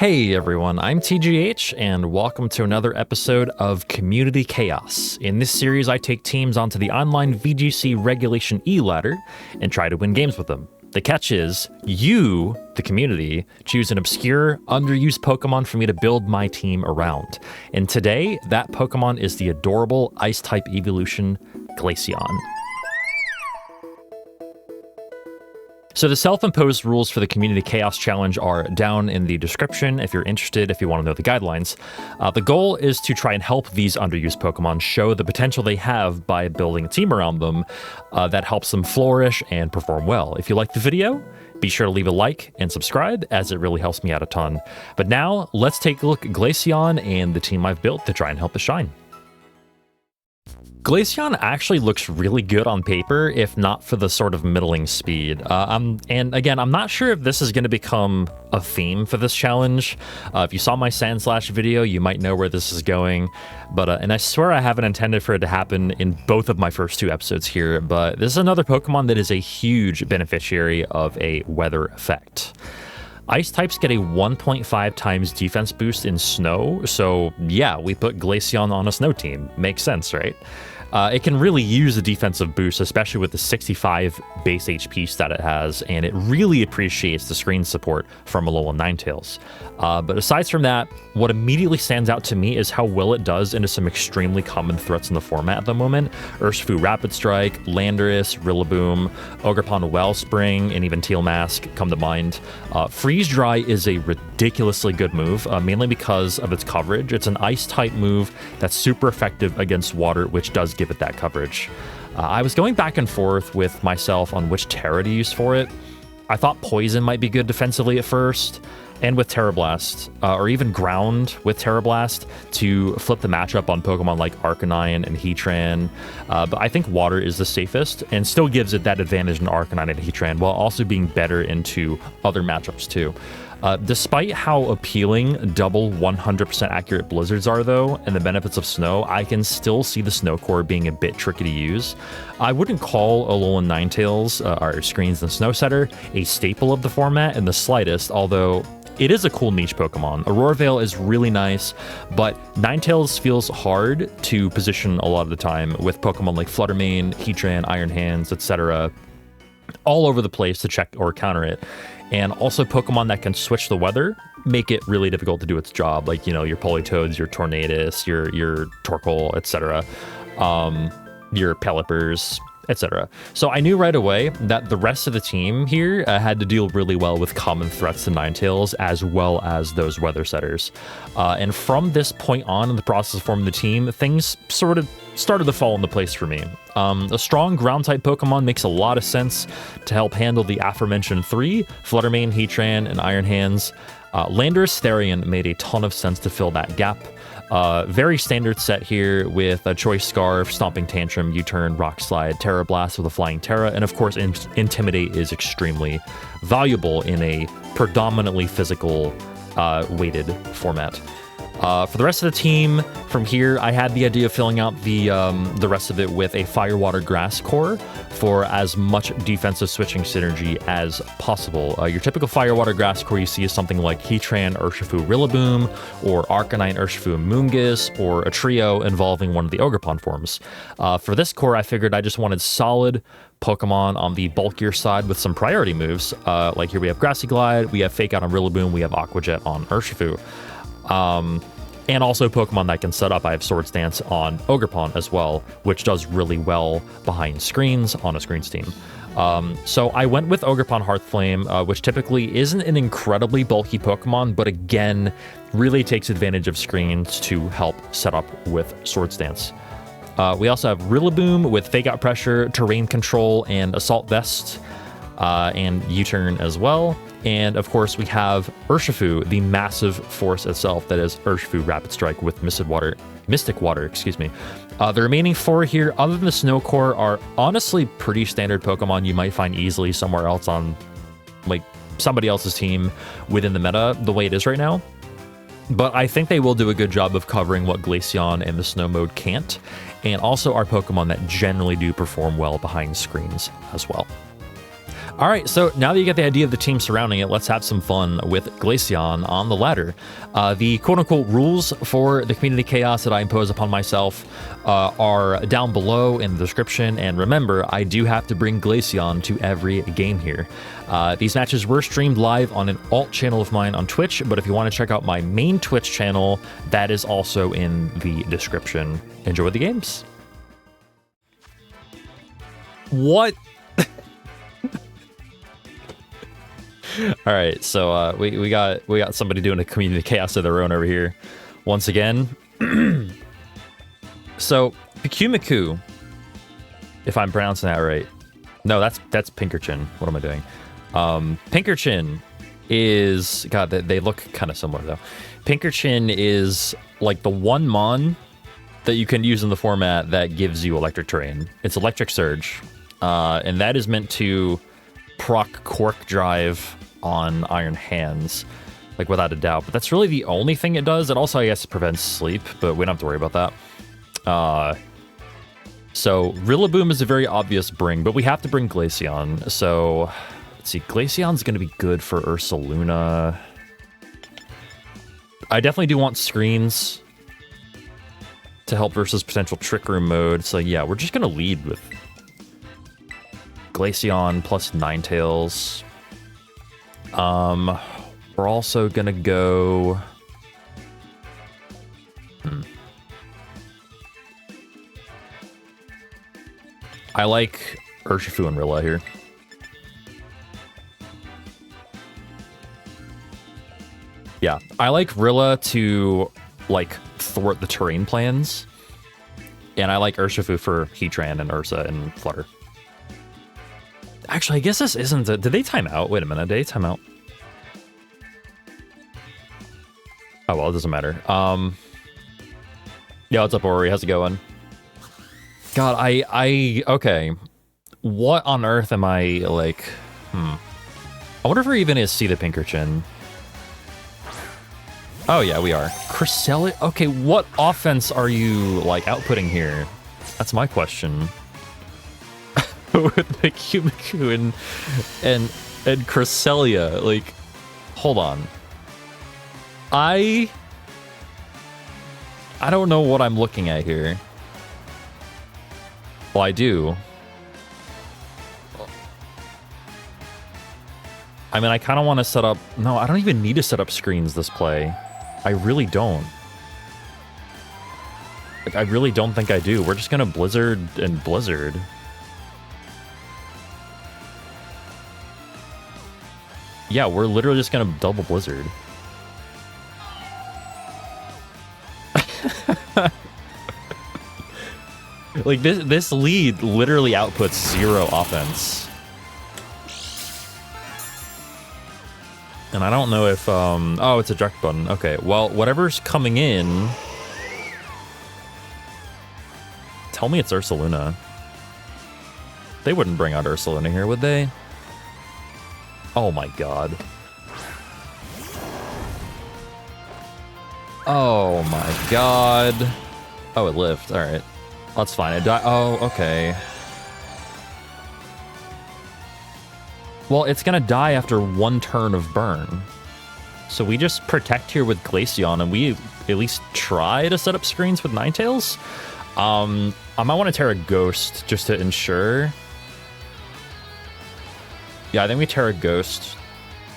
Hey everyone, I'm TGH, and welcome to another episode of Community Chaos. In this series, I take teams onto the online VGC Regulation E ladder and try to win games with them. The catch is, you, the community, choose an obscure, underused Pokemon for me to build my team around. And today, that Pokemon is the adorable Ice-type evolution, Glaceon. So the self-imposed rules for the Community Chaos Challenge are down in the description if you're interested, if you want to know the guidelines. The goal is to try and help these underused Pokemon show the potential they have by building a team around them that helps them flourish and perform well. If you like the video, be sure to leave a like and subscribe, as it really helps me out a ton. But now, let's take a look at Glaceon and the team I've built to try and help it shine. Glaceon actually looks really good on paper, if not for the sort of middling speed. And again, I'm not sure if this is going to become a theme for this challenge. If you saw my Sandslash video, you might know where this is going. But and I swear I haven't intended for it to happen in both of my first two episodes here, but this is another Pokemon that is a huge beneficiary of a weather effect. Ice types get a 1.5 times defense boost in snow, so yeah, we put Glaceon on a snow team. Makes sense, right? It can really use a defensive boost, especially with the 65 base HP stat it has, and it really appreciates the screen support from Alolan Ninetales. But aside from that, what immediately stands out to me is how well it does into some extremely common threats in the format at the moment. Urshifu Rapid Strike, Landorus, Rillaboom, Ogerpon Wellspring, and even Teal Mask come to mind. Freeze Dry is a ridiculously good move, mainly because of its coverage. It's an Ice-type move that's super effective against water, which does give it that coverage. I was going back and forth with myself on which Terra to use for it. I thought Poison might be good defensively at first, and with Terra Blast, or even Ground with Terra Blast to flip the matchup on Pokemon like Arcanine and Heatran. But I think Water is the safest and still gives it that advantage in Arcanine and Heatran while also being better into other matchups too. Despite how appealing double 100% accurate blizzards are though, and the benefits of snow, I can still see the snow core being a bit tricky to use. I wouldn't call Alolan Ninetales, our Screens and Snow Setter, a staple of the format in the slightest, although it is a cool niche Pokemon. Aurora Veil is really nice, but Ninetales feels hard to position a lot of the time with Pokemon like Fluttermane, Heatran, Iron Hands, etc. all over the place to check or counter it. And also Pokemon that can switch the weather make it really difficult to do its job, like, you know, your Politoads, your Tornadus, your Torkoal, etc., your Pelipper's, etc. So I knew right away that the rest of the team here had to deal really well with common threats to Ninetales, as well as those weather setters. And from this point on in the process of forming the team, things sort of started to fall into place for me. A strong ground-type Pokemon makes a lot of sense to help handle the aforementioned three, Fluttermane, Heatran, and Iron Hands. Landorus Therian made a ton of sense to fill that gap. Very standard set here with a Choice Scarf, Stomping Tantrum, U-Turn, Rock Slide, Terra Blast with a Flying Terra, and of course Intimidate is extremely valuable in a predominantly physical weighted format. For the rest of the team, from here, I had the idea of filling out the rest of it with a Fire, Water, Grass core for as much defensive switching synergy as possible. Your typical Fire, Water, Grass core you see is something like Heatran, Urshifu, Rillaboom, or Arcanine, Urshifu, Moongus, or a trio involving one of the Ogerpon forms. For this core, I figured I just wanted solid Pokemon on the bulkier side with some priority moves. Like here we have Grassy Glide, we have Fake Out on Rillaboom, we have Aqua Jet on Urshifu. And also Pokemon that can set up. I have Swords Dance on Ogerpon as well, which does really well behind screens on a screens team. So I went with Ogerpon Hearthflame, which typically isn't an incredibly bulky Pokemon, but again, really takes advantage of screens to help set up with Swords Dance. We also have Rillaboom with Fake Out Pressure, Terrain Control, and Assault Vest, and U-Turn as well. And of course, we have Urshifu, the massive force itself that is Urshifu Rapid Strike with Mystic Water. The remaining four here, other than the Snow Core, are honestly pretty standard Pokemon you might find easily somewhere else on, like, somebody else's team within the meta, the way it is right now. But I think they will do a good job of covering what Glaceon and the Snow mode can't, and also are Pokemon that generally do perform well behind screens as well. All right, so now that you get the idea of the team surrounding it, let's have some fun with Glaceon on the ladder. The quote-unquote rules for the community chaos that I impose upon myself are down below in the description, and remember, I do have to bring Glaceon to every game here. These matches were streamed live on an alt channel of mine on Twitch, but if you want to check out my main Twitch channel, that is also in the description. Enjoy the games. What? All right, so we got somebody doing a community chaos of their own over here, once again. So Pikalytics, if I'm pronouncing that right. No, that's Pinkerton. What am I doing? Pinkerton is, God, they look kind of similar though. Pinkerton is like the one mon that you can use in the format that gives you electric terrain. It's Electric Surge, and that is meant to proc Cork Drive on Iron Hands, like without a doubt. But that's really the only thing it does. It also, I guess, prevents sleep, but we don't have to worry about that. So Rillaboom is a very obvious bring, but we have to bring Glaceon. So let's see, Glaceon's going to be good for Ursaluna. I definitely do want screens to help versus potential Trick Room mode. So yeah, we're just going to lead with Glaceon plus Ninetales. We're also gonna go... I like Urshifu and Rilla here. Yeah, I like Rilla to, like, thwart the terrain plans. And I like Urshifu for Heatran and Ursa and Flutter. Actually, I guess this isn't a... Did they time out? Wait a minute, did they time out? Oh, well, it doesn't matter. Yeah, what's up, Ori? How's it going? God, okay. What on earth am I, like... I wonder if we're even gonna see the Pinkerton. Oh, yeah, we are. Cresselia? Okay, what offense are you, like, outputting here? That's my question. With Pikalytics and Cresselia, like, hold on. I don't know what I'm looking at here. Well, I do. I mean, I kind of want to set up... No, I don't even need to set up screens this play. I really don't. Like, I really don't think I do. We're just going to Blizzard and Blizzard. Yeah, we're literally just going to double Blizzard. Like, this lead literally outputs 0 offense. And I don't know if, oh, it's a direct button. Okay, well, whatever's coming in... Tell me it's Ursaluna. They wouldn't bring out Ursaluna here, would they? Oh my god. Oh my god. Oh, it lived. Alright. That's fine. It died. Oh, okay. Well, it's gonna die after 1 turn of burn. So we just protect here with Glaceon, and we at least try to set up screens with Ninetales. I might want to Terra Ghost just to ensure. Yeah, I think we Terra Ghost.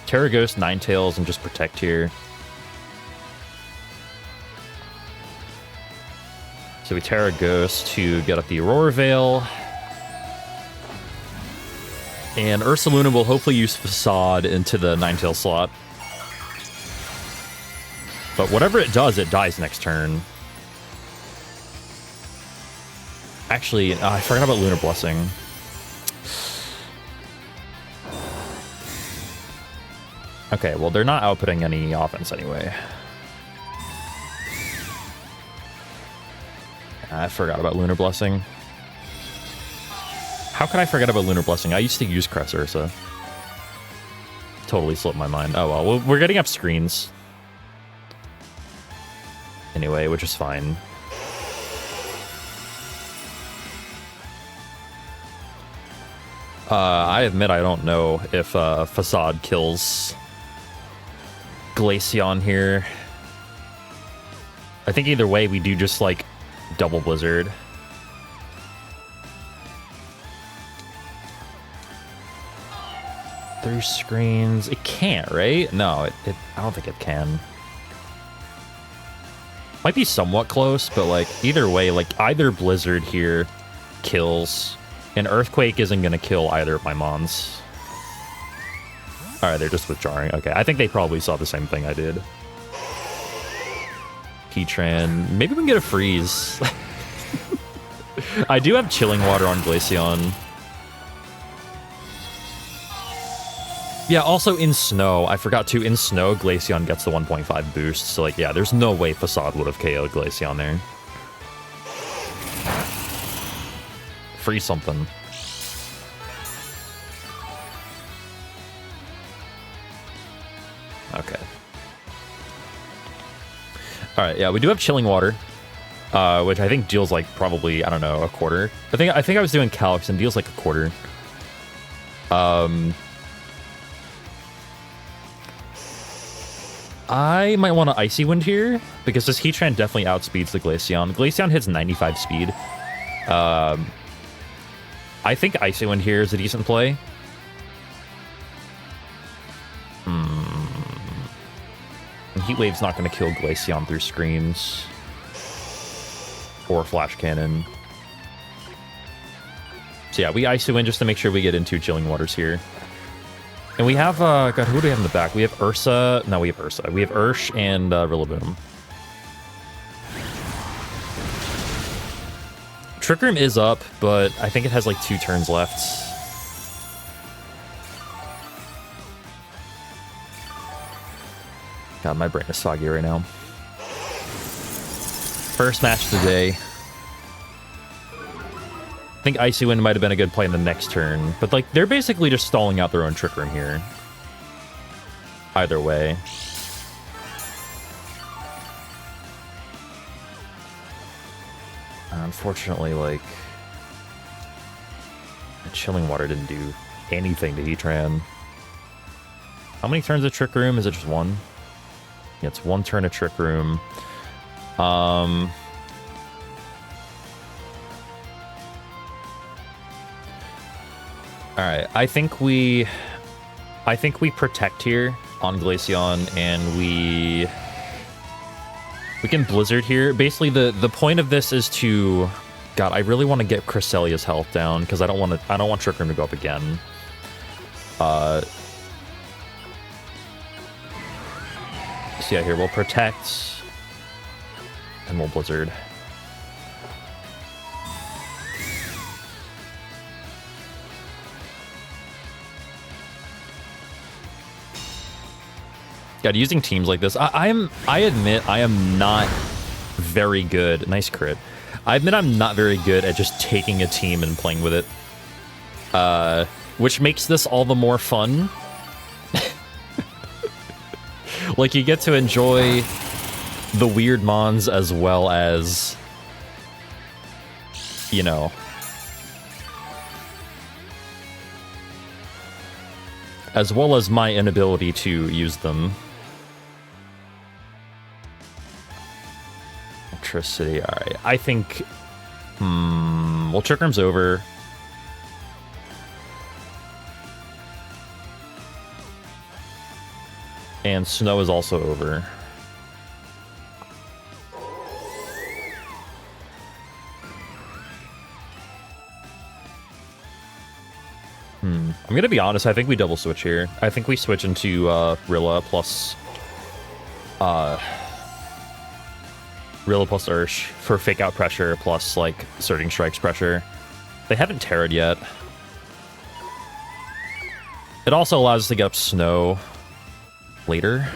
Terra Ghost, Ninetales, and just protect here. So we Terra Ghost to get up the Aurora Veil. And Ursaluna will hopefully use Facade into the Ninetales slot. But whatever it does, it dies next turn. Actually, I forgot about Lunar Blessing. Okay, well, they're not outputting any offense anyway. I forgot about Lunar Blessing. How could I forget about Lunar Blessing? I used to use Cress Ursa. Totally slipped my mind. Oh well, we're getting up screens. Anyway, which is fine. I admit I don't know if Facade kills Glaceon here. I think either way we do just like double Blizzard. Through screens. It can't, right? No, I don't think it can. Might be somewhat close, but like either way, like either Blizzard here kills. And Earthquake isn't going to kill either of my Mons. Alright, they're just withdrawing. Okay, I think they probably saw the same thing I did. Heatran. Maybe we can get a freeze. I do have Chilling Water on Glaceon. Yeah, also in Snow. I forgot to. In Snow, Glaceon gets the 1.5 boost. So, like, yeah, there's no way Facade would have KO'd Glaceon there. Freeze something. Okay. Alright, yeah, we do have Chilling Water, which I think deals, like, probably, I don't know, a quarter. I think I was doing Calix and deals, like, a quarter. I might want to Icy Wind here, because this Heatran definitely outspeeds the Glaceon. Glaceon hits 95 speed. I think Icy Wind here is a decent play. Heat Wave's not going to kill Glaceon through screens. Or Flash Cannon. So yeah, we Icy Wind just to make sure we get into Chilling Waters here. And we have, God, who do we have in the back? We have Ursa. No, we have Ursa. We have Ursh and Rillaboom. Trick Room is up, but I think it has like 2 turns left. God, my brain is soggy right now. First match of the day. I think Icy Wind might have been a good play in the next turn, but like they're basically just stalling out their own Trick Room here. Either way. Unfortunately, like the Chilling Water didn't do anything to Heatran. How many turns of Trick Room? Is it just 1? Yeah, it's 1 turn of Trick Room. Alright, I think we protect here on Glaceon, and we can Blizzard here. Basically, the point of this is to, God, I really want to get Cresselia's health down because I don't want Trick Room to go up again. So yeah, here we'll protect, and we'll Blizzard. God, using teams like this, I admit I am not very good. Nice crit. I admit I'm not very good at just taking a team and playing with it. Which makes this all the more fun. Like, you get to enjoy the weird mons as well as, you know, as well as my inability to use them. Electricity, alright. I think, well, Trick Room's over. And Snow is also over. I'm gonna be honest, I think we double switch here. I think we switch into Rilla plus Ursh for Fake Out pressure plus like Surging Strikes pressure. They haven't Terra'd yet. It also allows us to get up Snow later.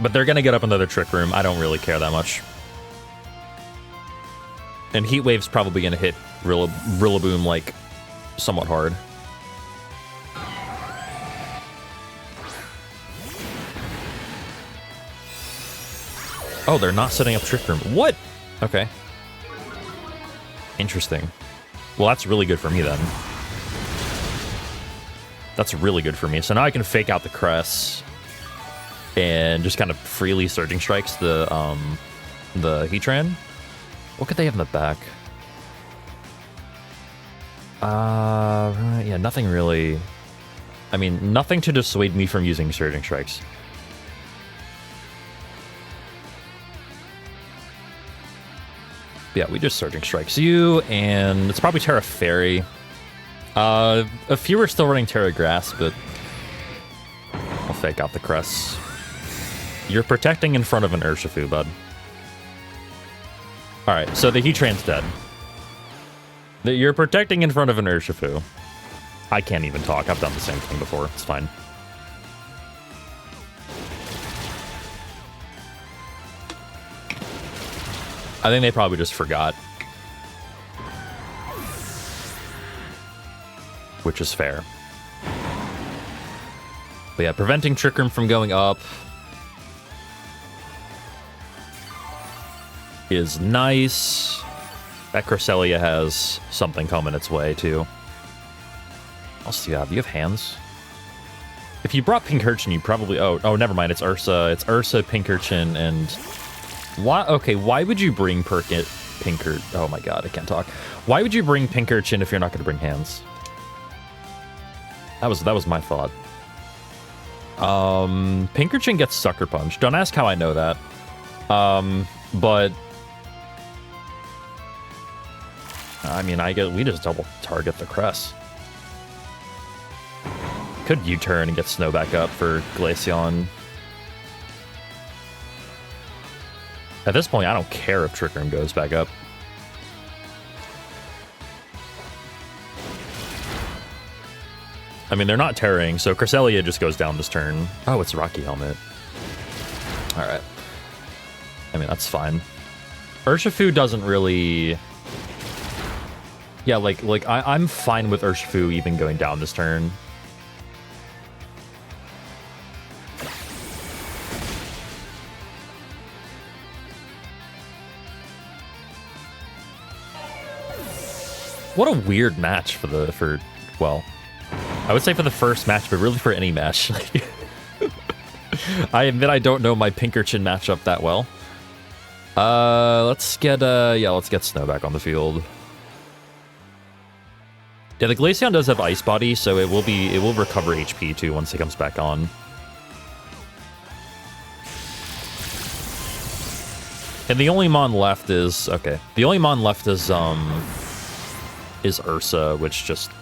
But they're gonna get up another Trick Room. I don't really care that much. And Heat Wave's probably gonna hit Rillaboom like somewhat hard. Oh, they're not setting up Trick Room. What? Okay. Interesting. Well, that's really good for me then. That's really good for me. So now I can fake out the Cress and just kind of freely Surging Strikes the Heatran. What could they have in the back? Yeah, nothing really. I mean, nothing to dissuade me from using Surging Strikes. Yeah, we just Surging Strikes you, and it's probably Terra Fairy. A few are still running Terra Grass, but I'll fake out the Cress. You're protecting in front of an Urshifu, bud. Alright, so the Heatran's dead. You're protecting in front of an Urshifu. I can't even talk. I've done the same thing before. It's fine. I think they probably just forgot. Which is fair. But yeah, preventing Trick Room from going up is nice. That Cresselia has something coming its way, too. What else do you have? Do you have hands? If you brought Pinkerton, you probably... Oh, never mind. It's Ursa. It's Ursa, Pinkerton, and... Why? Okay, why would you bring Pinkert? Oh my god, I can't talk. Why would you bring Pinkerton if you're not going to bring hands? That was my thought. Pinkerton gets Sucker Punch. Don't ask how I know that. But... I mean, we just double target the Cress. Could U-turn and get Snow back up for Glaceon. At this point, I don't care if Trick Room goes back up. I mean, they're not tearing, so Cresselia just goes down this turn. Oh, it's Rocky Helmet. Alright. I mean, that's fine. Urshifu doesn't really... Yeah, I'm fine with Urshifu even going down this turn. What a weird match well, I would say for the first match, but really for any match. I admit I don't know my Pinkerton matchup that well. Let's get Snow back on the field. Yeah, the Glaceon does have Ice Body, so it will recover HP too once it comes back on. And the only mon left is Ursa, which just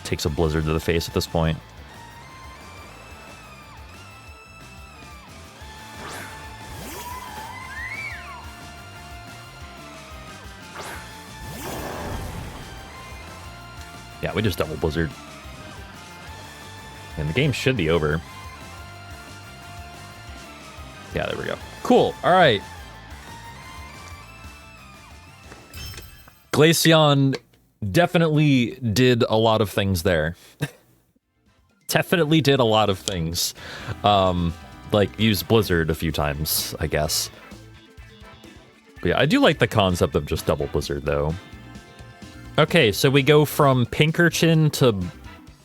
takes a blizzard to the face at this point. Yeah, we just double blizzard. And the game should be over. Yeah, there we go. Cool. All right. Glaceon definitely did a lot of things there. Definitely did a lot of things. Like, use Blizzard a few times, I guess. But yeah, I do like the concept of just double Blizzard, though. Okay, so we go from Pinkerton to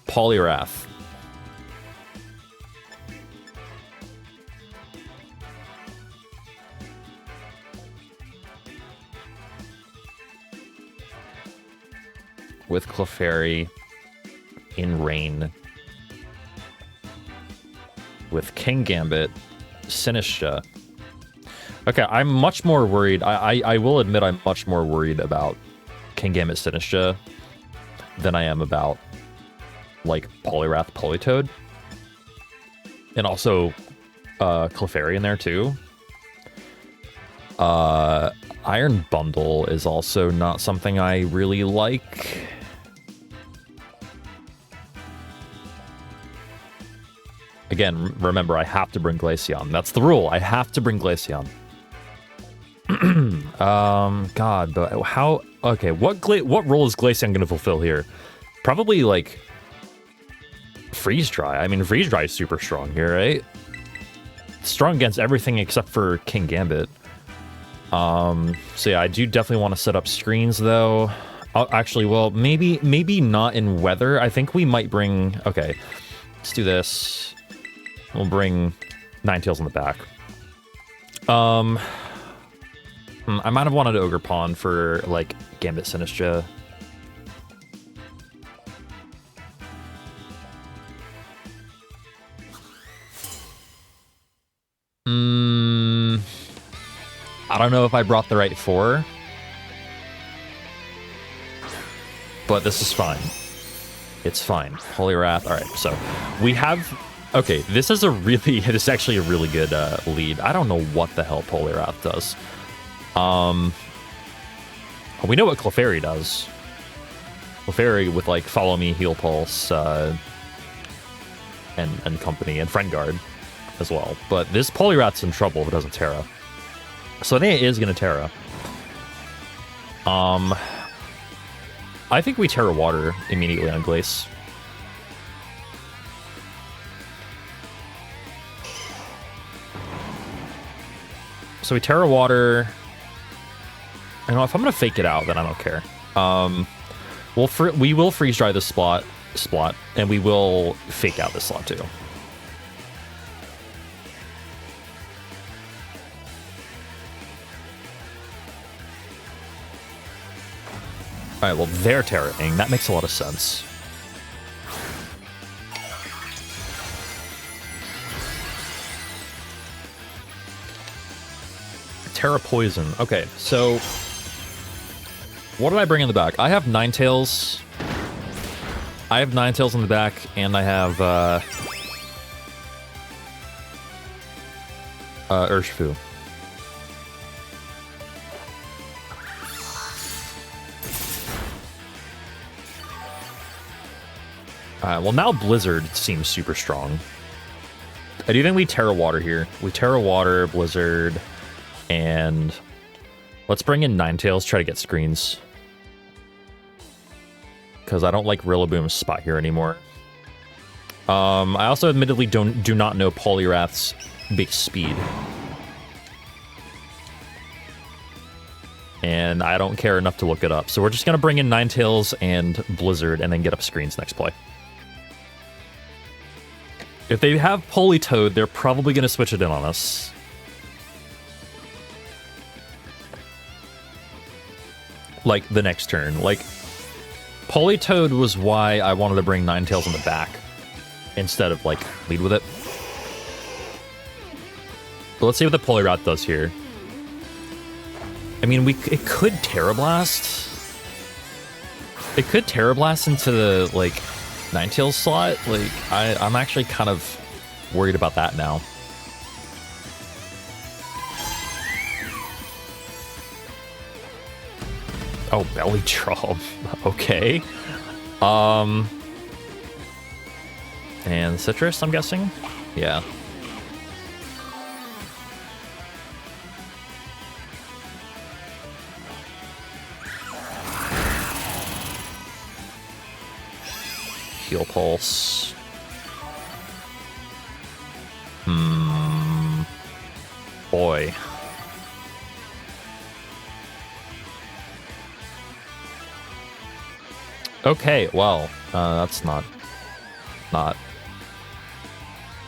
Poliwrath. With Clefairy in Rain. With King Gambit, Sinistra. Okay, I'm much more worried. I will admit I'm much more worried about King Gambit Sinistra than I am about, like, Poliwrath Politoed. And also Clefairy in there, too. Iron Bundle is also not something I really like. Again, remember, I have to bring Glaceon. That's the rule. I have to bring Glaceon. God, but how... Okay, what role is Glaceon going to fulfill here? Probably, like, Freeze Dry. I mean, Freeze Dry is super strong here, right? strong against everything except for King Gambit. So yeah, I do definitely want to set up screens though. Actually, well, maybe not in weather. I think we might bring... Okay, let's do this. We'll bring Ninetales in the back. I might have wanted Ogre Pawn for, like, Gambit Sinistra. I don't know if I brought the right 4. But this is fine. It's fine. Poliwrath. All right, so we have... Okay, this is actually a really good lead. I don't know what the hell Poliwrath does. We know what Clefairy does. Clefairy with, like, Follow Me, Heal Pulse, and company, and Friend Guard as well. But this Poliwrath's in trouble if it doesn't Terra. So I think it is going to Terra. I think we Terra Water immediately on Glace. So we Terra Water. You know, if I'm going to fake it out, then I don't care. We will freeze dry this spot, and we will fake out this slot too. Alright, well, they're Terraing. That makes a lot of sense. Terra Poison. Okay, so... What did I bring in the back? I have Ninetales. I have Ninetales in the back, and I have, Urshifu. Well, now Blizzard seems super strong. I do think we Terra Water here. We Terra Water, Blizzard, and let's bring in Ninetales, try to get screens. Because I don't like Rillaboom's spot here anymore. I also admittedly do not know Poliwrath's base speed. And I don't care enough to look it up. So we're just going to bring in Ninetales and Blizzard and then get up screens next play. If they have Politoed, they're probably going to switch it in on us. Like, the next turn. Like, Politoed was why I wanted to bring Ninetales in the back. Instead of, like, lead with it. But let's see what the Poliwrath does here. I mean, it could Terra Blast. It could Terra Blast into the, like, Ninetales slot. Like, I'm actually kind of worried about that now. Oh, Belly Drum. Okay. And Citrus, I'm guessing? Yeah. Heal Pulse. Boy. Okay, well, that's not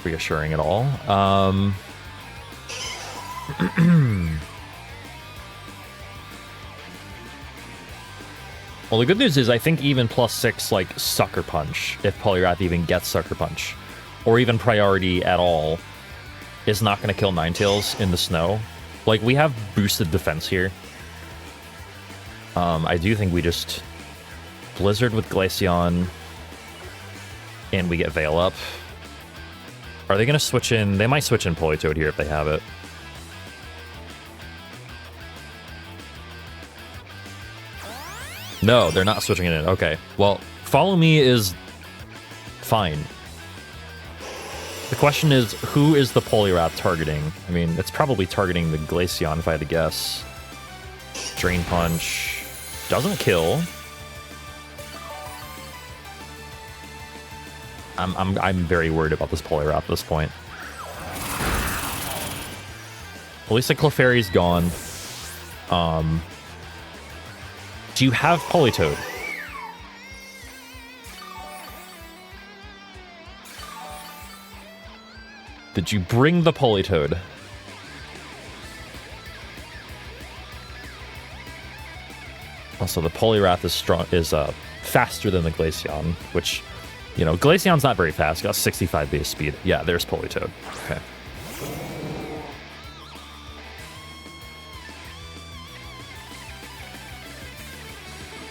reassuring at all. Well, the good news is I think even +6, like, Sucker Punch, if Poliwrath even gets Sucker Punch, or even Priority at all, is not going to kill Ninetales in the snow. Like, we have boosted defense here. I do think we just Blizzard with Glaceon, and we get Veil up. Are they going to switch in? They might switch in Politoed here if they have it. No, they're not switching it in. Okay. Well, Follow Me is fine. The question is, who is the Poliwrath targeting? I mean, it's probably targeting the Glaceon, if I had to guess. Drain Punch. Doesn't kill. I'm very worried about this Poliwrath at this point. At least the Clefairy's gone. Do you have Politoed? Did you bring the Politoed? Also, the Poliwrath is faster than the Glaceon, which, you know, Glaceon's not very fast. Got 65 base speed. Yeah, there's Politoed. Okay.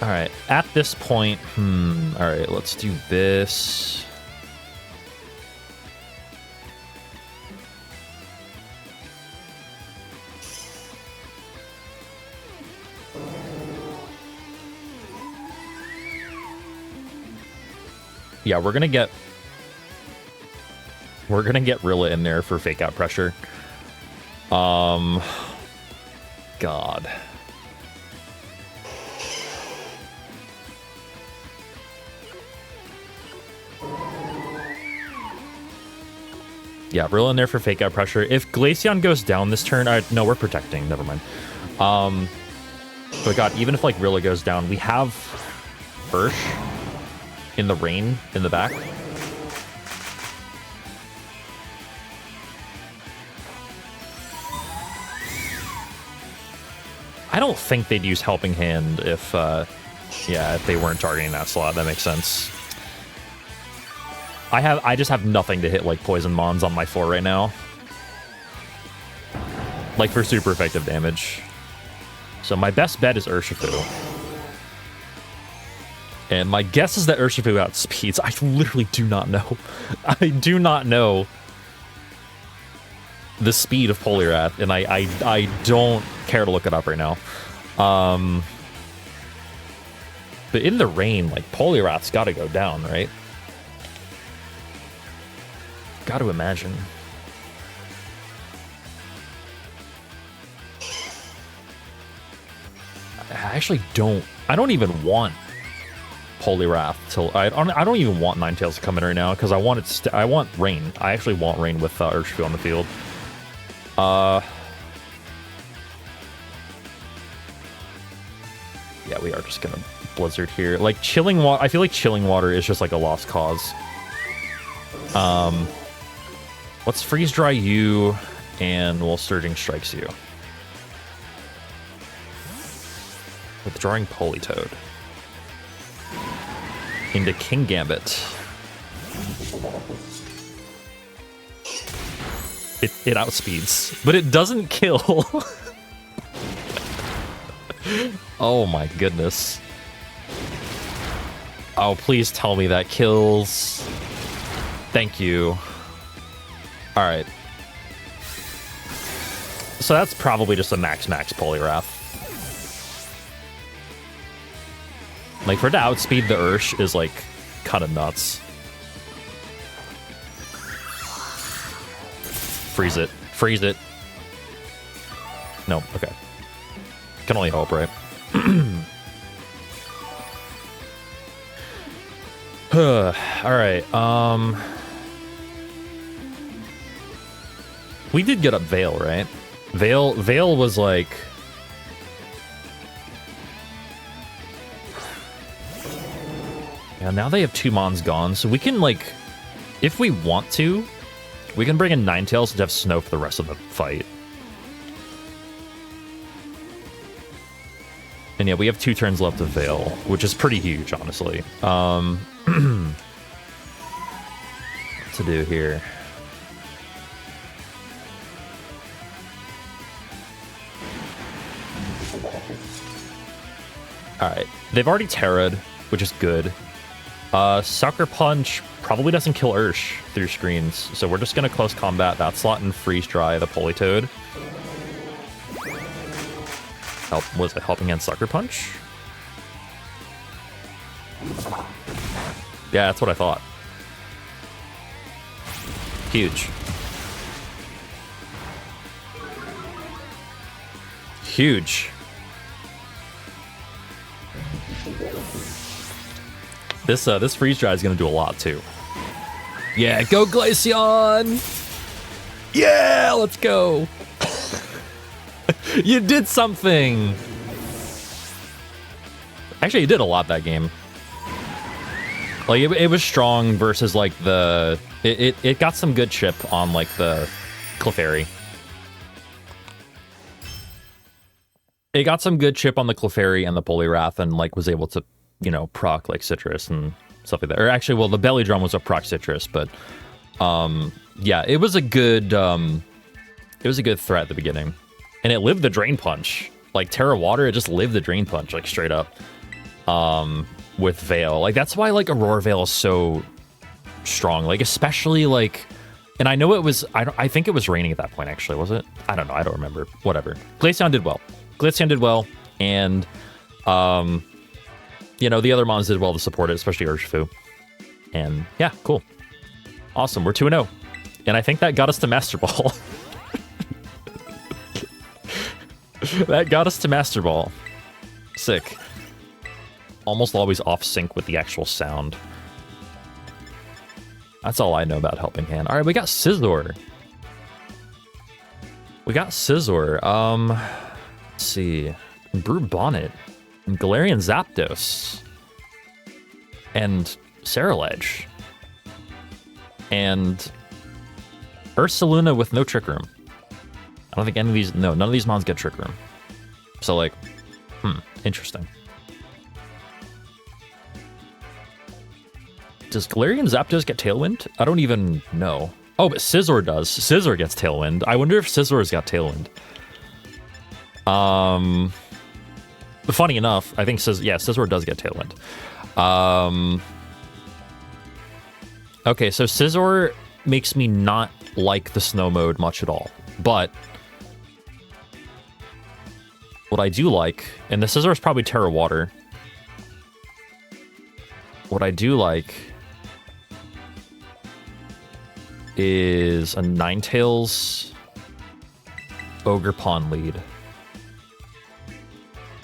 All right. At this point, all right, let's do this. Yeah, we're gonna get Rilla in there for fake out pressure. God. Yeah, Rilla in there for fake out pressure. If Glaceon goes down this turn, no, we're protecting. Never mind. But God, even if like Rilla goes down, we have Ursh in the rain in the back. I don't think they'd use Helping Hand if, yeah, if they weren't targeting that slot. That makes sense. I just have nothing to hit like Poison Mons on my floor right now. Like for super effective damage. So my best bet is Urshifu. And my guess is that Urshifu outspeeds. I literally do not know. I do not know the speed of Poliwrath, and I don't care to look it up right now. But in the rain, like, Poliwrath's got to go down, right? Got to imagine. I actually don't. I don't even want Poliwrath till I don't even want Ninetales to come in right now because I want it. I want rain. I actually want rain with Urshifu on the field. Yeah, we are just gonna Blizzard here. Like Chilling Water. I feel like Chilling Water is just like a lost cause. Let's Freeze Dry you, and we'll Surging Strikes you. Withdrawing Politoed into King Gambit. It outspeeds, but it doesn't kill. Oh my goodness. Oh, please tell me that kills. Thank you. All right. So that's probably just a max Poliwrath. Like, for it to outspeed the Ursh is, like, kind of nuts. Freeze it. Freeze it. No, okay. Can only hope, right? Alright, we did get up Veil, right? Veil was, like... Yeah, now they have 2 Mons gone, so we can, like, if we want to, we can bring in Ninetales and have Snow for the rest of the fight. And yeah, we have 2 turns left of Veil, which is pretty huge, honestly. What to do here? Alright, they've already Terra'd, which is good. Sucker Punch probably doesn't kill Ursh through screens, so we're just gonna close combat that slot and freeze dry the Politoed. Was it helping against Sucker Punch? Yeah, that's what I thought. Huge. Huge. This freeze dry is gonna do a lot too. Yeah, go Glaceon! Yeah, let's go! You did something. Actually, you did a lot that game. Like, it was strong versus, like, the... It got some good chip on, like, the Clefairy. It got some good chip on the Clefairy and the Poliwrath and, like, was able to, you know, proc, like, Citrus and stuff like that. Or actually, well, the Belly Drum was a proc Citrus, but... yeah, it was a good... it was a good threat at the beginning. And it lived the Drain Punch. Like, Terra Water, it just lived the Drain Punch, like, straight up. With Veil. Like, that's why, like, Aurora Veil is so strong. Like, especially, like... And I know it was... I think it was raining at that point, actually, was it? I don't know. I don't remember. Whatever. Glaceon did well. Glaceon did well, and, you know, the other mons did well to support it, especially Urshifu. And, yeah, cool. Awesome. We're 2-0. And I think that got us to Master Ball. That got us to Master Ball. Sick. Almost always off sync with the actual sound. That's all I know about Helping Hand. All right, we got Scizor. Let's see. Brood Bonnet. And Galarian Zapdos. And Ceruledge. And Ursaluna with no Trick Room. I don't think any of these... No, none of these mons get Trick Room. So, like... interesting. Does Galarian Zapdos get Tailwind? I don't even know. Oh, but Scizor does. Scizor gets Tailwind. I wonder if Scizzor's got Tailwind. Funny enough, I think Scizor does get Tailwind. Okay, so Scizor makes me not like the snow mode much at all. But what I do like, and the Scizor is probably Terra Water. What I do like is a Ninetales Ogerpon lead.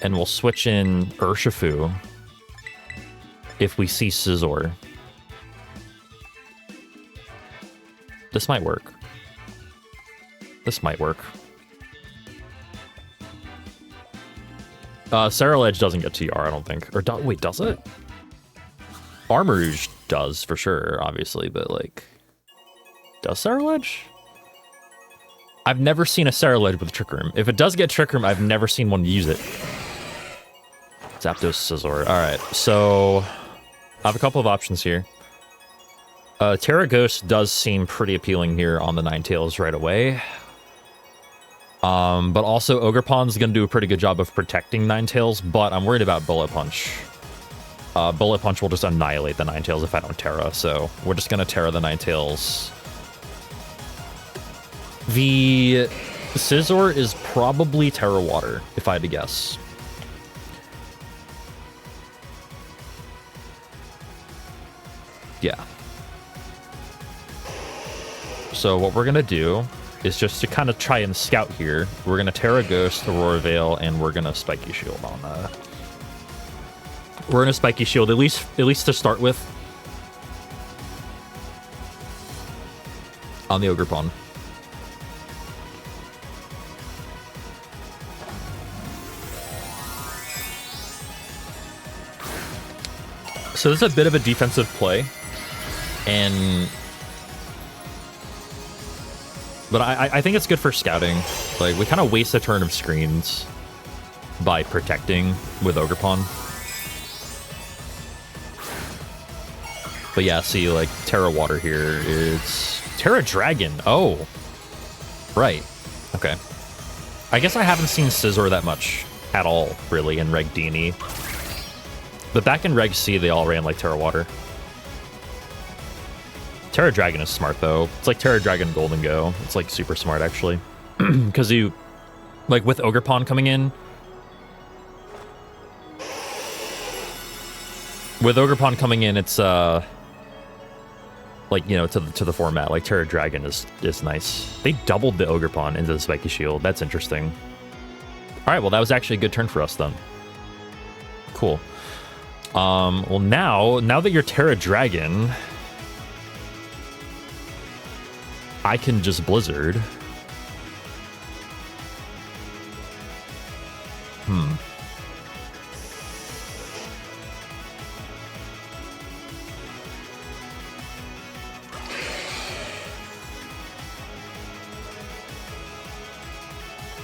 And we'll switch in Urshifu if we see Scizor. This might work. This might work. Ceruledge doesn't get TR, I don't think. Or wait, does it? Armarouge does, for sure, obviously, but, like... Does Ceruledge? I've never seen a Ceruledge with Trick Room. If it does get Trick Room, I've never seen one use it. Zapdos, Scizor. Alright, so... I have a couple of options here. Terra Ghost does seem pretty appealing here on the Ninetales right away. But also, Ogerpon's going to do a pretty good job of protecting Ninetales, but I'm worried about Bullet Punch. Bullet Punch will just annihilate the Ninetales if I don't Terra, so we're just going to Terra the Ninetales. The Scizor is probably Terra Water, if I had to guess. Yeah. So what we're going to do is just to kind of try and scout here. We're going to Terra Ghost, Aurora Veil, and we're going to Spiky Shield on we're going to Spiky Shield, at least to start with. On the Ogerpon. So this is a bit of a defensive play. But I think it's good for scouting. Like, we kind of waste a turn of screens by protecting with Ogerpon. But yeah, see, like, Terra Water here, it's Terra Dragon. Oh, right. Okay. I guess I haven't seen Scizor that much at all, really, in Reg D and E. But back in Reg C, they all ran like Terra Water. Terra Dragon is smart, though. It's like Terra Dragon Golden Go. It's, like, super smart, actually. Because you... Like, with Ogerpon coming in... With Ogerpon coming in, it's, like, you know, to the format. Like, Terra Dragon is nice. They doubled the Ogerpon into the Spiky Shield. That's interesting. Alright, well, that was actually a good turn for us, then. Cool. Well, now that you're Terra Dragon... I can just Blizzard.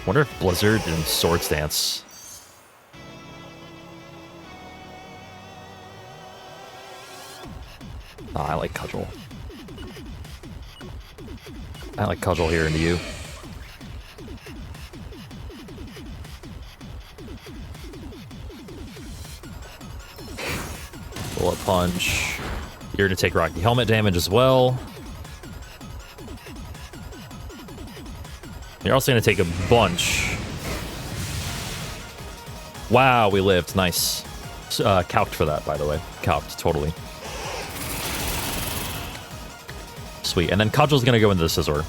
Wonder if Blizzard and Swords Dance. Oh, I like Cudgel. I like Cudgel here into you. Bullet Punch. You're gonna take Rocky Helmet damage as well. You're also gonna take a bunch. Wow, we lived. Nice. Calced for that, by the way. Calced, totally. Sweet. And then Cudgel's gonna go into the Scizor.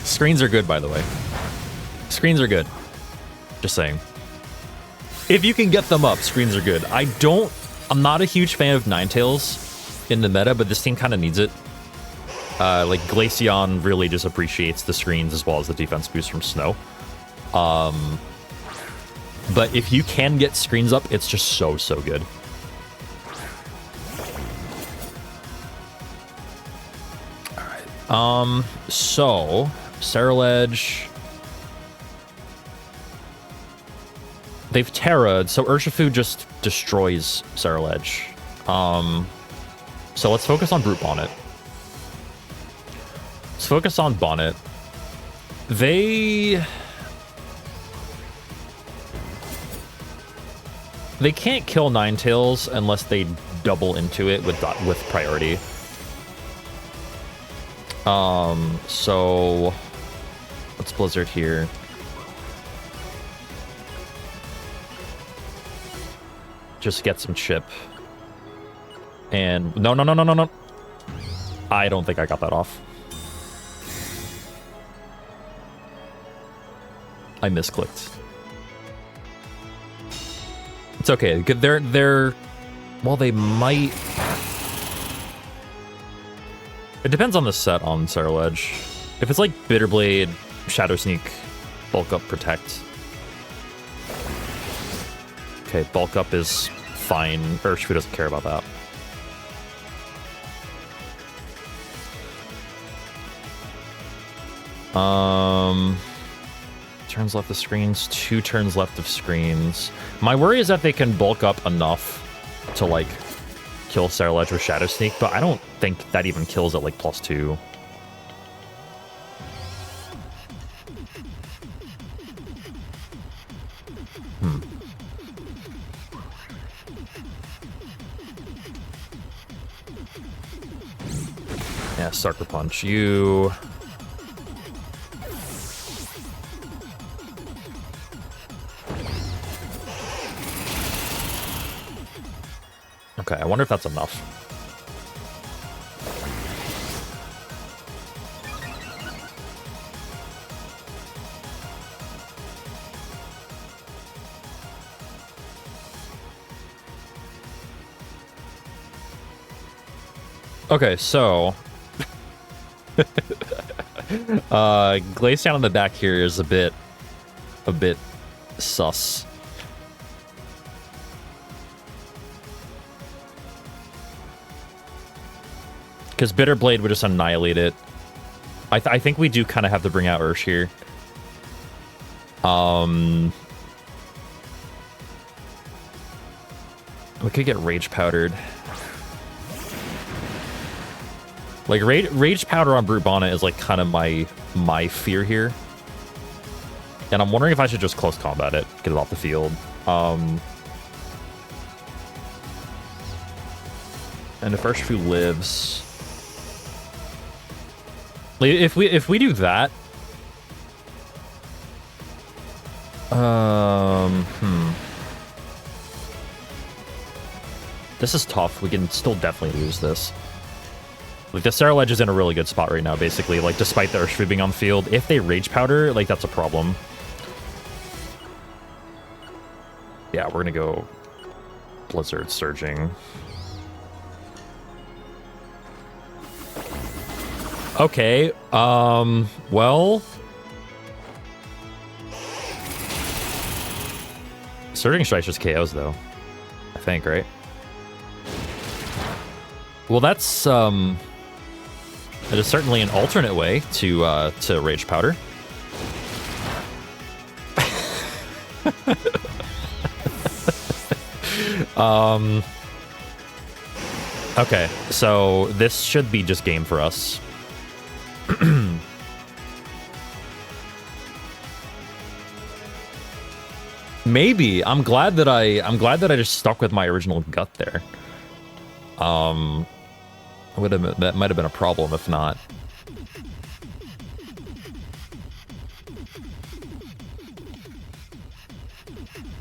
Screens are good, by the way. Screens are good. Just saying. If you can get them up, screens are good. I'm not a huge fan of Ninetales in the meta, but this team kind of needs it. Like, Glaceon really just appreciates the screens as well as the defense boost from Snow. But if you can get screens up, it's just so good. Alright. So, Ceruledge. They've Terra'd, so Urshifu just destroys Ceruledge. So let's focus on Brute Bonnet. Let's focus on Bonnet. They can't kill Ninetales unless they double into it with priority. So let's Blizzard here. Just get some chip. And no. I don't think I got that off. I misclicked. It's okay. They're well, they might. It depends on the set on Ceruledge. If it's like Bitterblade, Shadow Sneak, Bulk Up, Protect. Okay, Bulk Up is fine. Urshifu doesn't care about that. Turns left of screens, 2 turns left of screens. My worry is that they can bulk up enough to, like, kill Ceruledge with Shadow Sneak, but I don't think that even kills at, like, +2. Yeah, Sucker Punch. You... Okay, I wonder if that's enough. Okay, so... Glaceon on the back here is a bit sus. Because Bitterblade would just annihilate it. I think we do kind of have to bring out Ursh here. We could get Rage Powdered. Like, Rage Powder on Brute Bonnet is, like, kind of my fear here. And I'm wondering if I should just close combat it, get it off the field. And if Urshifu lives... If we do that... This is tough. We can still definitely lose this. Like, the Ceruledge is in a really good spot right now, basically. Like, despite the Urshifu being on the field. If they Rage Powder, like, that's a problem. Yeah, we're gonna go Blizzard Surging. Okay, well... Surging Strike just KOs, though. I think, right? Well, that's it is certainly an alternate way to Rage Powder. Okay, so this should be just game for us. Maybe. I'm glad that I just stuck with my original gut there. That might have been a problem if not.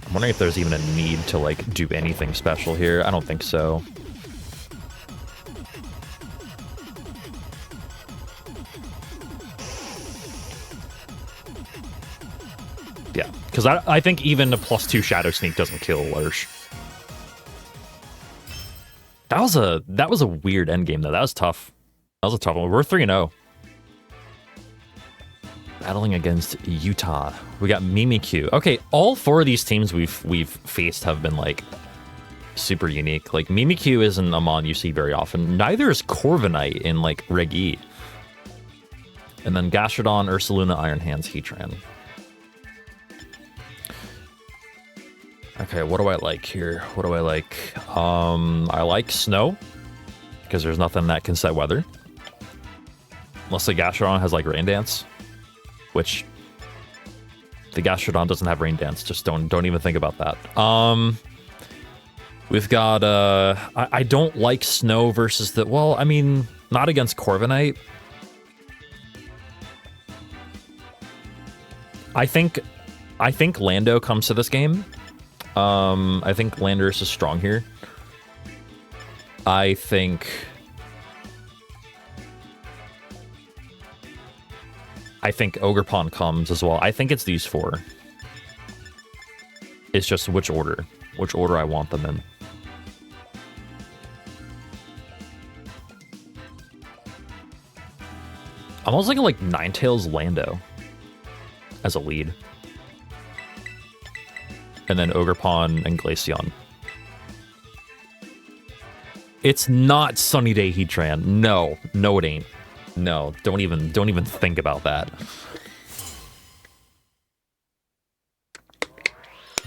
I'm wondering if there's even a need to like do anything special here. I don't think so. Yeah, because I think even a +2 Shadow Sneak doesn't kill Lursh. That was a weird endgame though. That was tough. That was a tough one. We're 3-0. Battling against Utah. We got Mimikyu. Okay, all 4 of these teams we've faced have been like super unique. Like Mimikyu isn't a mon you see very often. Neither is Corviknight in like Reg E. And then Gastrodon, Ursaluna, Iron Hands, Heatran. Okay, what do I like here? What do I like? I like Snow, because there's nothing that can set weather. Unless the Gastrodon has like Rain Dance, which the Gastrodon doesn't have Rain Dance. Just don't even think about that. We've got I don't like Snow versus the, well, I mean, not against Corviknight. I think Lando comes to this game. I think Landorus is strong here. I think Ogerpon comes as well. I think it's these 4. It's just which order I want them in. I'm almost thinking like Ninetales Lando as a lead. And then Ogerpon and Glaceon. It's not Sunny Day Heatran. No, it ain't. No, don't even think about that.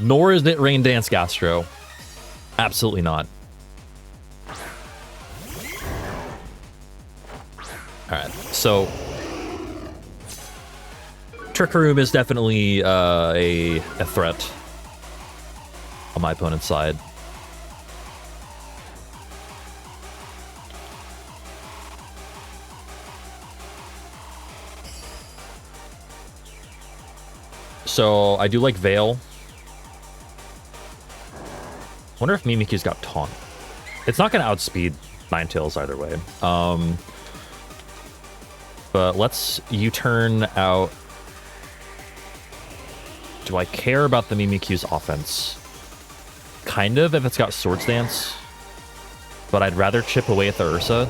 Nor is it Rain Dance Gastro. Absolutely not. Alright, so Trick Room is definitely a threat on my opponent's side. So I do like Veil. Wonder if Mimikyu's got Taunt. It's not going to outspeed Ninetales either way. But let's U-turn out. Do I care about the Mimikyu's offense? Kind of, if it's got Swords Dance. But I'd rather chip away at the Ursa.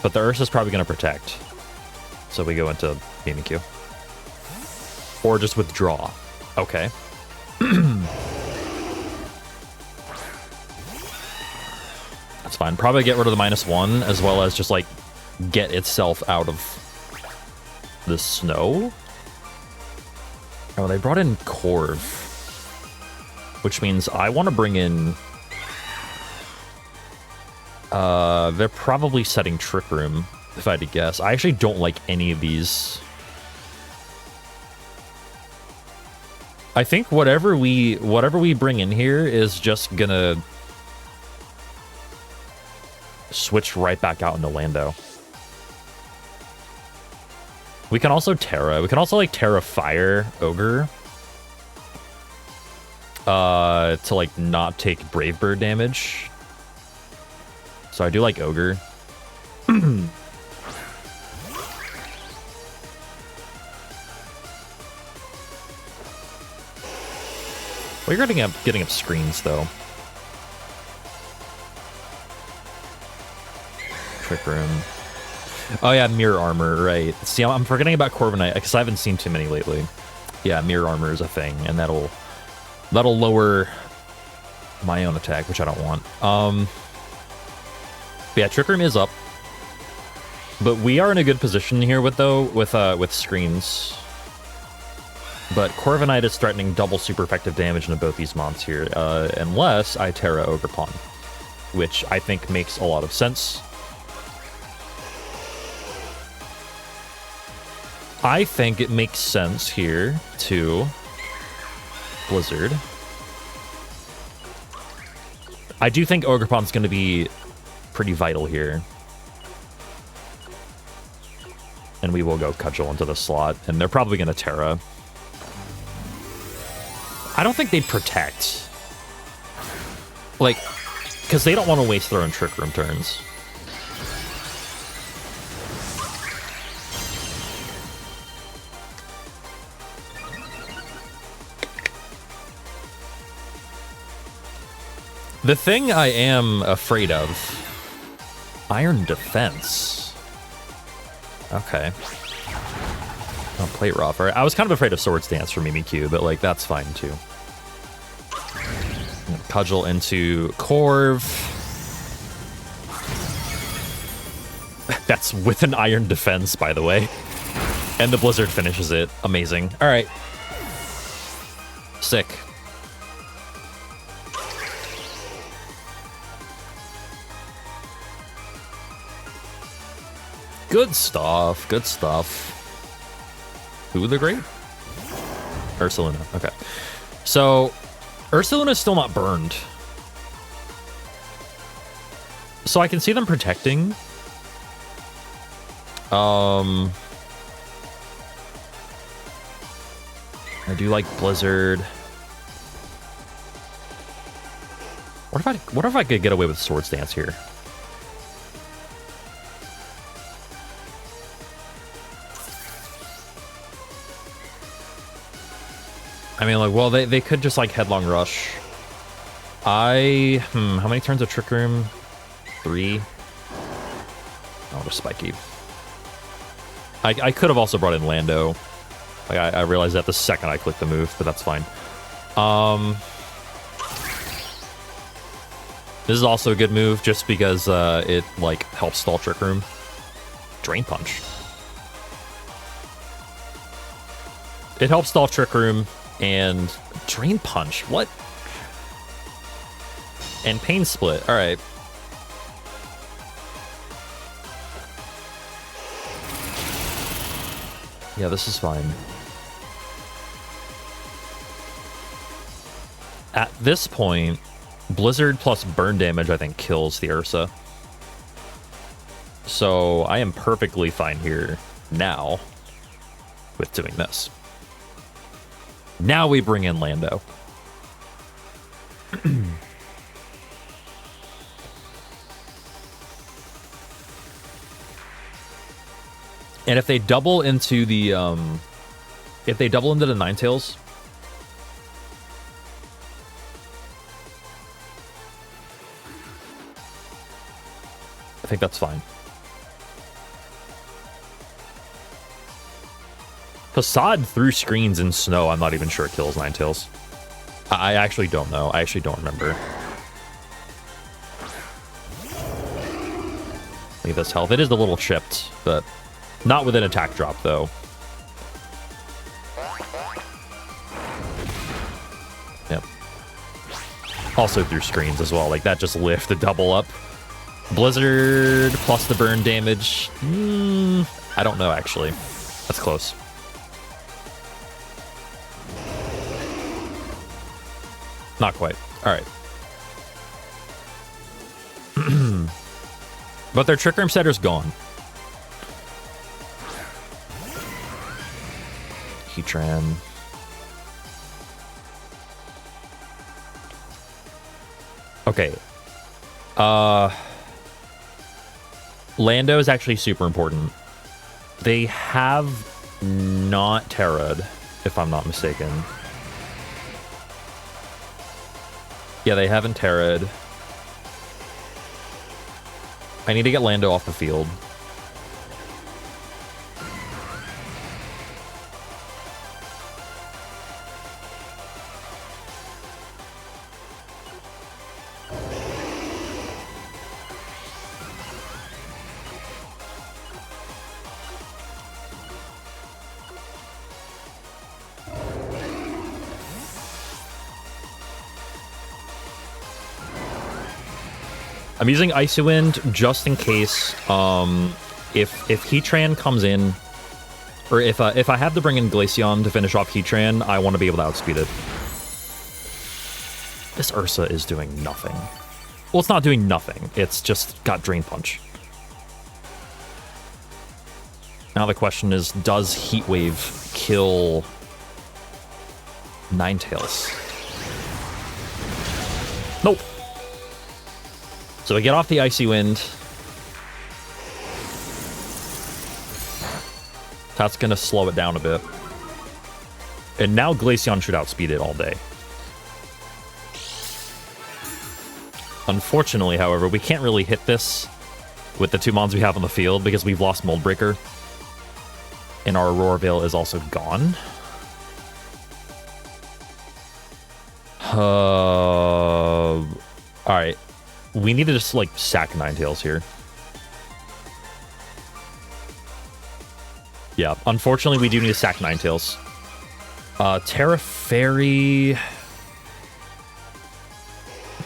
But the Ursa's probably going to protect. So we go into Mimikyu. Or just withdraw. Okay. That's fine. Probably get rid of the -1, as well as just, like, get itself out of the snow. Oh, they brought in Corv. Which means I want to bring in... they're probably setting Trick Room, if I had to guess. I actually don't like any of these. I think whatever we bring in here is just gonna switch right back out into Lando. We can also Terra. We can also like Terra Fire Ogre. To like not take Brave Bird damage. So I do like Ogre. We're getting up screens though. Trick Room. Oh yeah, Mirror Armor, right. See, I'm forgetting about Corviknight because I haven't seen too many lately. Yeah, mirror armor is a thing, and that'll lower my own attack, which I don't want. Yeah, Trick Room is up, but we are in a good position here with screens. But Corviknight is threatening double super effective damage into both these mons here, unless I Terra Ogerpon, which I think makes a lot of sense. I think it makes sense here to Blizzard. I do think Ogerpon's going to be pretty vital here. And we will go Cudgel into the slot, and they're probably going to Terra. I don't think they'd protect. Like, because they don't want to waste their own Trick Room turns. The thing I am afraid of... Iron Defense. Okay. Oh, Plate Rough. Right. I was kind of afraid of Swords Dance for Mimikyu, but, like, that's fine, too. Cudgel into Corv. That's with an Iron Defense, by the way. And the Blizzard finishes it. Amazing. All right. Sick. Good stuff. Good stuff. Who the Great? Ursaluna. Okay. So, Ursaluna's still not burned. So I can see them protecting. I do like Blizzard. What if I could get away with Swords Dance here? I mean, like, well, they could just, like, Headlong Rush. How many turns of Trick Room? 3? Oh, just Spiky. I could have also brought in Lando. Like, I realized that the second I clicked the move, but that's fine. This is also a good move, just because it, like, helps stall Trick Room. Drain Punch. It helps stall Trick Room. And Drain Punch, what? And Pain Split, all right. Yeah, this is fine. At this point, Blizzard plus burn damage, I think, kills the Ursa. So I am perfectly fine here now with doing this. Now we bring in Lando. And if they double into the Ninetales, I think that's fine. Facade through screens in snow, I'm not even sure it kills Ninetales. I actually don't know. I actually don't remember. Look at this health. It is a little chipped, but not with an attack drop, though. Yep. Also through screens as well. Like, that just lift the double up. Blizzard plus the burn damage. I don't know, actually. That's close. Not quite. All right. But their Trick Room setter's gone. Heatran. Okay. Lando is actually super important. They have not Terra'd, if I'm not mistaken. Yeah, they haven't Terra'd. I need to get Lando off the field. I'm using Icy Wind just in case if Heatran comes in, or if I have to bring in Glaceon to finish off Heatran, I want to be able to outspeed it. This Ursa is doing nothing. Well, it's not doing nothing. It's just got Drain Punch. Now the question is, does Heat Wave kill Ninetales? Nope. So we get off the Icy Wind. That's going to slow it down a bit. And now Glaceon should outspeed it all day. Unfortunately, however, we can't really hit this with the 2 mons we have on the field because we've lost Mold Breaker. And our Aurora Veil is also gone. Alright. We need to just, like, sack Ninetales here. Yeah, unfortunately, we do need to sack Ninetales. Terra Fairy...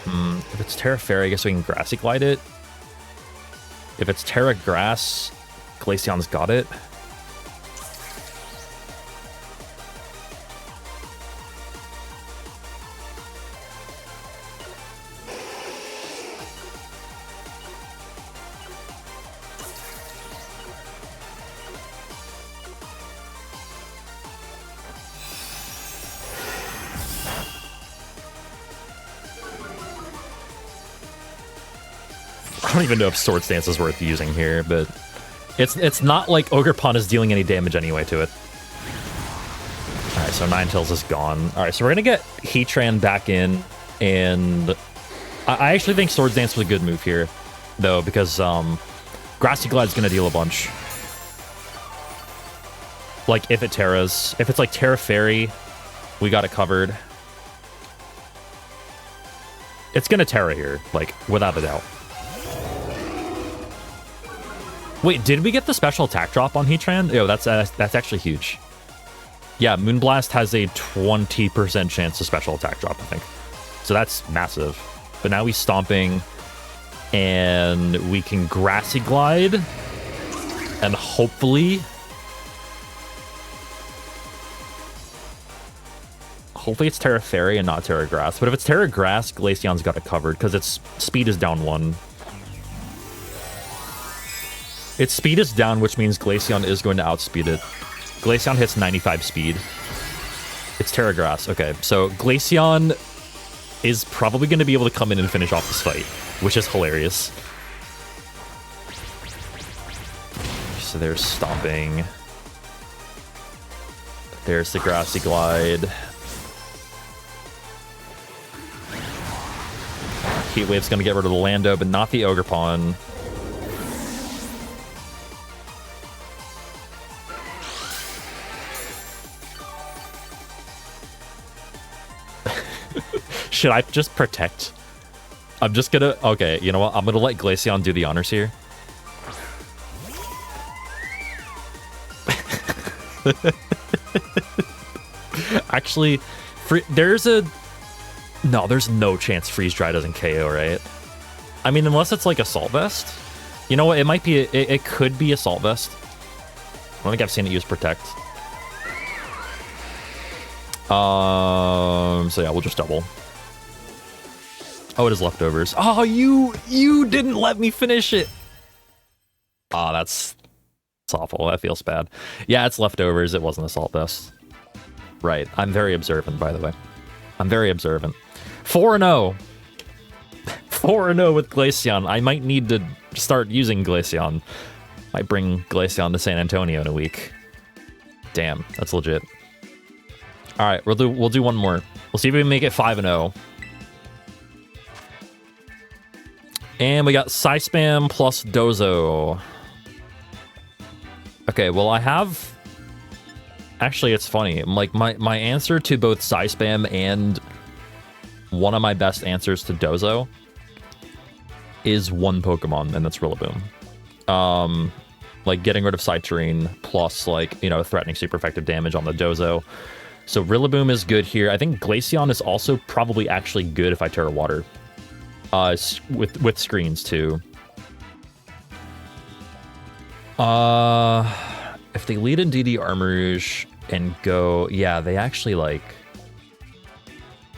if it's Terra Fairy, I guess we can Grassy Glide it. If it's Terra Grass, Glaceon's got it. I don't even know if Sword Stance is worth using here, but it's not like Ogerpon is dealing any damage anyway to it. Alright, so Ninetales is gone. Alright, so we're gonna get Heatran back in, and I actually think Sword Dance was a good move here, though, because Grassy Glide's gonna deal a bunch. Like, if it Terras. If it's like Terra Fairy, we got it covered. It's gonna Terra here, like, without a doubt. Wait, did we get the special attack drop on Heatran? Yo, that's actually huge. Yeah, Moonblast has a 20% chance to special attack drop, I think. So that's massive. But now he's stomping, and we can Grassy Glide, and hopefully it's Terra Fairy and not Terra Grass. But if it's Terra Grass, Glaceon's got it covered, because its speed is down 1. Its speed is down, which means Glaceon is going to outspeed it. Glaceon hits 95 speed. It's Terra Grass. Okay, so Glaceon is probably going to be able to come in and finish off this fight, which is hilarious. So there's Stomping. There's the Grassy Glide. Heat Wave's going to get rid of the Lando, but not the Ogerpon. Should I just protect? I'm just gonna... Okay, you know what? I'm gonna let Glaceon do the honors here. Actually, there's a... No, there's no chance Freeze Dry doesn't KO, right? I mean, unless it's like Assault Vest. You know what? It might be... It could be Assault Vest. I don't think I've seen it use Protect. So yeah, we'll just double. Oh, it is leftovers. Oh, you didn't let me finish it. Oh, that's awful. That feels bad. Yeah, it's leftovers. It wasn't Assault Vest. Right. I'm very observant, by the way. I'm very observant. 4-0. 4-0 with Glaceon. I might need to start using Glaceon. Might bring Glaceon to San Antonio in a week. Damn, that's legit. All right, we'll do one more. We'll see if we can make it 5-0. And we got Psyspam plus Dozo. Okay, well, I have... Actually, it's funny. Like, my answer to both Psyspam and one of my best answers to Dozo is one Pokemon, and that's Rillaboom. Like, getting rid of Psyterene plus, like, you know, threatening super effective damage on the Dozo. So Rillaboom is good here. I think Glaceon is also probably actually good if I Terra Water. with screens too. If they lead in DD Armor Rouge and go, yeah, they actually like,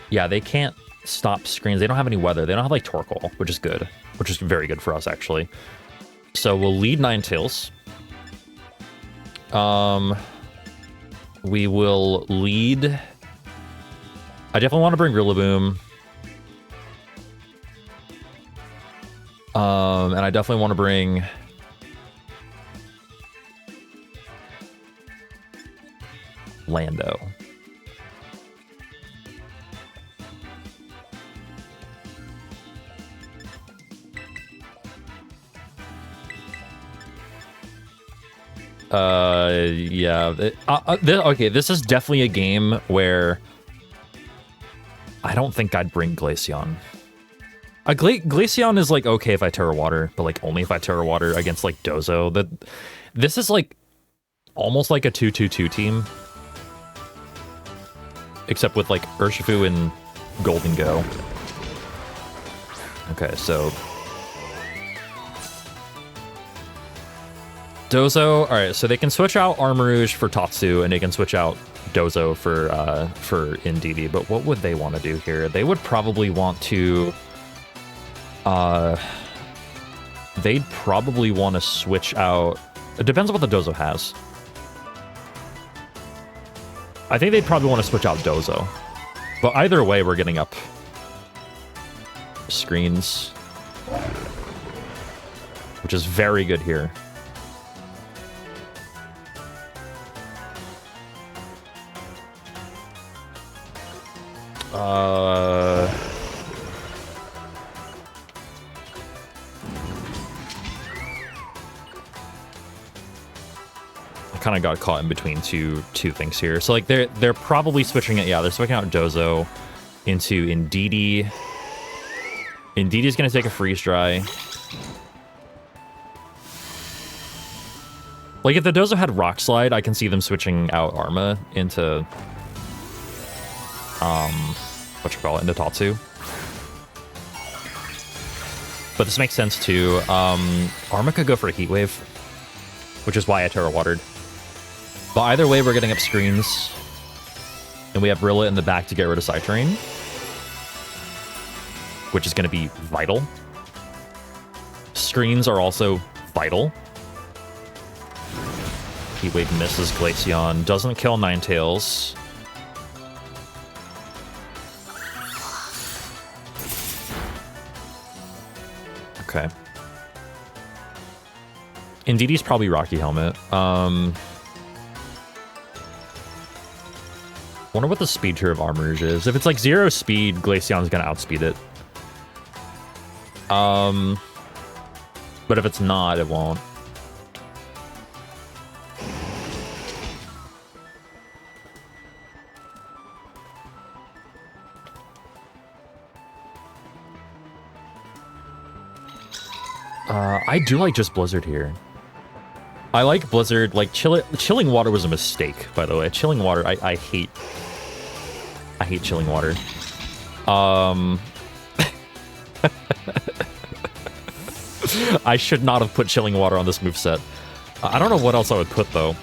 yeah, they can't stop screens. They don't have any weather. They don't have like Torkoal, which is good, which is very good for us actually. So we'll lead Ninetales. We will lead. I definitely want to bring Rillaboom. And I definitely want to bring Lando. Yeah. Okay, this is definitely a game where I don't think I'd bring Glaceon. Glaceon is like okay if I Terra Water, but like only if I Terra Water against like Dozo. This is like almost like a 2-2-2 team. Except with like Urshifu and Golden Go. Okay, so Dozo, alright, so they can switch out Armor Rouge for Tatsu, and they can switch out Dozo for Indeedee, but what would they want to do here? They would probably want to they'd probably want to switch out. It depends on what the Dozo has. I think they'd probably want to switch out Dozo. But either way, we're getting up screens, which is very good here. I kind of got caught in between two things here. So like they're probably switching it. Yeah, they're switching out Dozo into Indeedee. Indeedee's gonna take a freeze dry. Like if the Dozo had Rock Slide, I can see them switching out Arma into into Tatsu. But this makes sense too. Arma could go for a Heat Wave, which is why I Terra Watered. But either way, we're getting up screens. And we have Rilla in the back to get rid of Side Terrain, which is going to be vital. Screens are also vital. Heat Wave misses Glaceon. Doesn't kill Ninetales. Okay. Indeedee's probably Rocky Helmet. Wonder what the speed tier of Armor Rouge is. If it's like 0 speed, Glaceon's gonna outspeed it. But if it's not, it won't. I do like just Blizzard here. I like Blizzard. Like Chilling Water was a mistake, by the way. Chilling Water, I hate Chilling Water. I should not have put Chilling Water on this moveset. I don't know what else I would put though.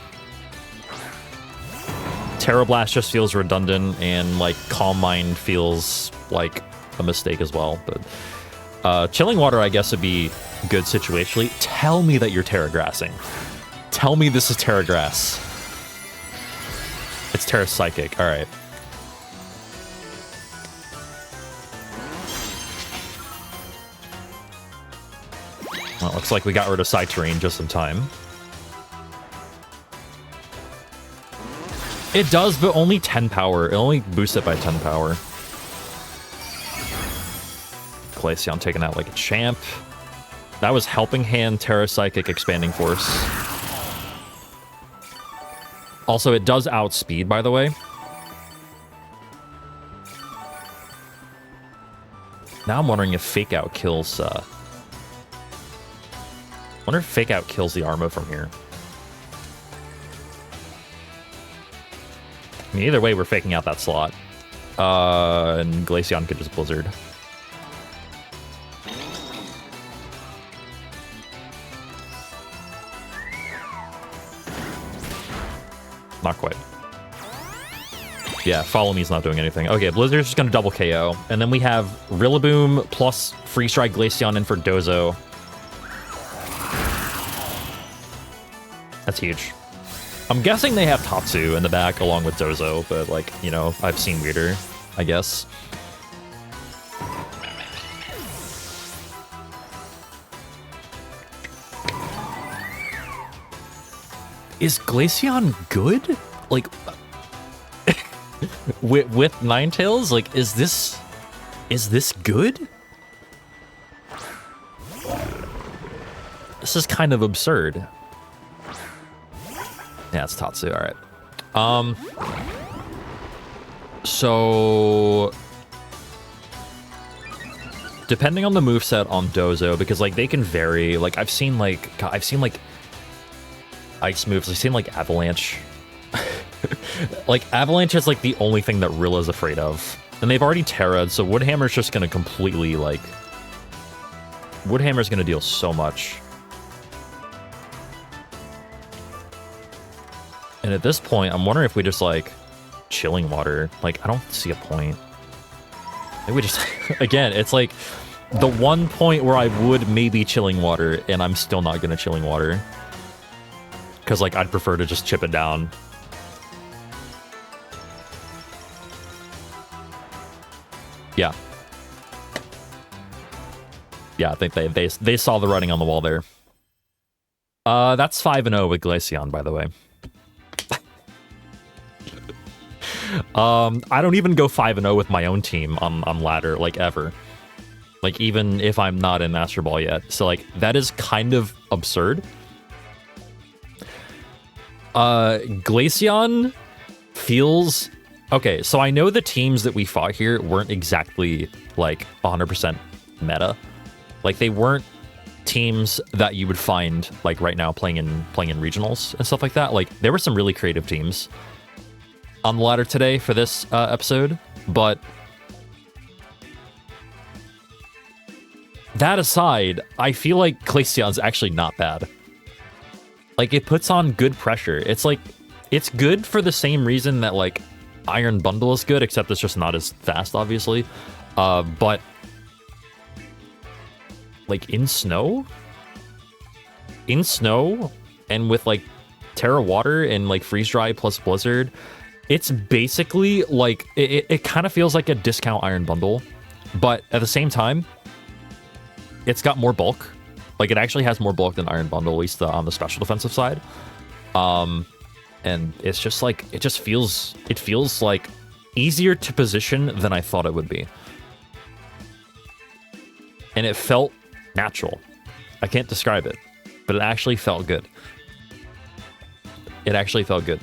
Terra Blast just feels redundant, and like Calm Mind feels like a mistake as well. But Chilling Water, I guess, would be good situationally. Tell me that you're Terra Grassing. Tell me this is Terra Grass. It's Terra Psychic. All right. Well, it looks like we got rid of Side Terrain just in time. It does, but only 10 power. It only boosts it by 10 power. Glaceon taking out like a champ. That was Helping Hand, Terra Psychic, Expanding Force. Also, it does outspeed, by the way. Now I'm wondering if Fake Out kills... wonder if Fake Out kills the Armo from here. I mean, either way, we're faking out that slot. And Glaceon could just Blizzard. Not quite. Yeah, Follow Me's not doing anything. Okay, Blizzard's just gonna double KO. And then we have Rillaboom plus Free Strike Glaceon in for Dozo. That's huge. I'm guessing they have Tatsu in the back along with Dozo, but like, you know, I've seen weirder, I guess. Is Glaceon good? Like, with Ninetales, like, is this good? This is kind of absurd. Yeah, it's Tatsu, alright. So depending on the moveset on Dozo, because like they can vary, like I've seen like ice moves, I've seen like Avalanche. Like Avalanche is like the only thing that Rilla's afraid of. And they've already Terra'd, so Woodhammer's just gonna completely like Woodhammer's gonna deal so much. And at this point, I'm wondering if we just, like, Chilling Water. Like, I don't see a point. Maybe we just... Again, it's, like, the one point where I would maybe Chilling Water, and I'm still not gonna Chilling Water. Because, like, I'd prefer to just chip it down. Yeah. Yeah, I think they saw the writing on the wall there. That's 5-0 with Glaceon, by the way. I don't even go 5-0 with my own team on ladder, like, ever. Like, even if I'm not in Master Ball yet. So, like, that is kind of absurd. Glaceon feels... Okay, so I know the teams that we fought here weren't exactly, like, 100% meta. Like, they weren't teams that you would find, like, right now playing in regionals and stuff like that. Like, there were some really creative teams on the ladder today for this episode, but that aside, I feel like Glaceon's actually not bad. Like, it puts on good pressure. It's like, it's good for the same reason that, like, Iron Bundle is good, except it's just not as fast, obviously. But, like, in snow, and with, like, Terra Water and, like, Freeze Dry plus Blizzard, it's basically, like, it kind of feels like a discount Iron Bundle, but at the same time, it's got more bulk. Like, it actually has more bulk than Iron Bundle, at least on the special defensive side. And it's just, like, it feels, like, easier to position than I thought it would be. And it felt natural. I can't describe it, but it actually felt good. It actually felt good.